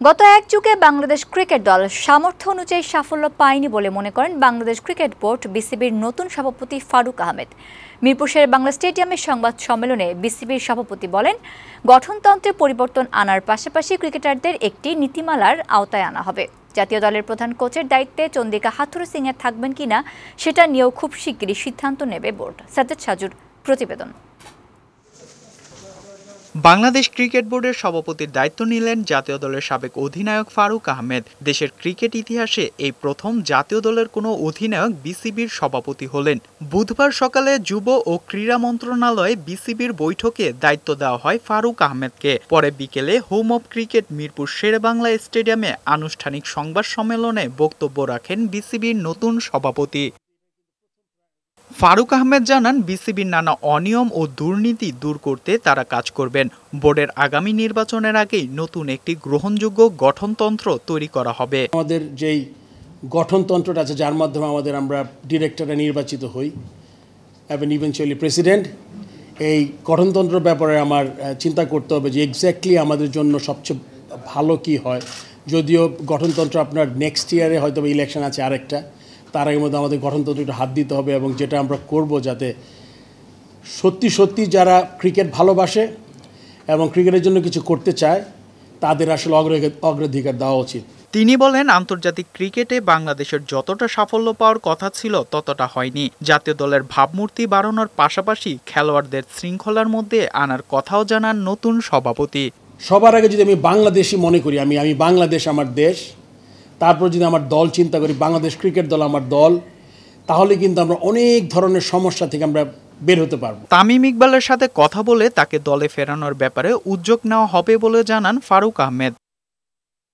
গত এক যুগে বাংলাদেশ ক্রিকেট দল সামর্থ্য অনুযায়ী সাফল্য পায়নি বলে মনে করেন বাংলাদেশ ক্রিকেট বোর্ড বিসিবির নতুন সভাপতি ফারুক আহমেদ। মিরপুর শেরেবাংলা স্টেডিয়ামের সংবাদ সম্মেলনে বিসিবির সভাপতি বলেন, গঠনতন্ত্রে পরিবর্তন আনার পাশাপাশি ক্রিকেটারদের একটি নীতিমালার আওতায় আনা হবে। জাতীয় দলের প্রধান কোচের দায়িত্বে চন্দিকা হাথুরু সিংয়ে থাকবেন কিনা সেটা নিয়েও খুব শিগগিরই সিদ্ধান্ত নেবে বোর্ড। সাজ্জাদ সাজুর প্রতিবেদন। বাংলাদেশ ক্রিকেট বোর্ডের সভাপতির দায়িত্ব নিলেন জাতীয় দলের সাবেক অধিনায়ক ফারুক আহমেদ। দেশের ক্রিকেট ইতিহাসে এই প্রথম জাতীয় দলের কোনো অধিনায়ক বিসিবির সভাপতি হলেন। বুধবার সকালে যুব ও ক্রীড়া মন্ত্রণালয়ে বিসিবির বৈঠকে দায়িত্ব দেওয়া হয় ফারুক আহমেদকে। পরে বিকেলে home of cricket Mirpur Sher-e-Bangla স্টেডিয়ামে আনুষ্ঠানিক সংবাদ সম্মেলনে বক্তব্য রাখেন বিসিবির নতুন সভাপতি। ফারুক আহমেদ জানান, বিসিবির নানা অনিয়ম ও দুর্নীতি দূর করতে তারা কাজ করবেন। বোর্ডের আগামী নির্বাচনের আগেই নতুন একটি গ্রহণযোগ্য গঠনতন্ত্র তৈরি করা হবে। আমাদের যেই গঠনতন্ত্রটা আছে, যার মাধ্যমে আমরা ডিরেক্টররা নির্বাচিত হই এবং ইভেনচুয়ালি প্রেসিডেন্ট, এই গঠনতন্ত্রের ব্যাপারে আমার চিন্তা করতে হবে যে এক্স্যাক্টলি আমাদের জন্য সবচেয়ে ভালো কি হয়। যদিও গঠনতন্ত্র আপনার নেক্সট ইয়ারে হয়তো ইলেকশন আছে আরেকটা, তার আগের মধ্যে আমাদের গঠনতন্ত্র একটু হাত দিতে হবে এবং যেটা আমরা করব যাতে সত্যি যারা ক্রিকেট ভালোবাসে এবং ক্রিকেটের জন্য কিছু করতে চায় তাদের আসলে অগ্রাধিকার দেওয়া উচিত। তিনি বলেন, আন্তর্জাতিক ক্রিকেটে বাংলাদেশের যতটা সাফল্য পাওয়ার কথা ছিল ততটা হয়নি। জাতীয় দলের ভাবমূর্তি বাড়ানোর পাশাপাশি খেলোয়াড়দের শৃঙ্খলার মধ্যে আনার কথাও জানান নতুন সভাপতি। সবার আগে যদি আমি বাংলাদেশি মনে করি, আমি বাংলাদেশ আমার দেশ, তারপর যদি আমার দল চিন্তা করি, বাংলাদেশ ক্রিকেট দল আমার দল, তাহলে কিন্তু আমরা অনেক ধরনের সমস্যা থেকে আমরা বের হতে পারবো। তামিম ইকবালের সাথে কথা বলে তাকে দলে ফেরানোর ব্যাপারে উদ্যোগ নেওয়া হবে বলে জানান ফারুক আহমেদ।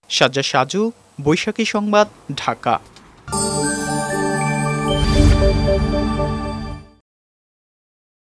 সাজ্জাদ সাজু, বৈশাখী সংবাদ, ঢাকা।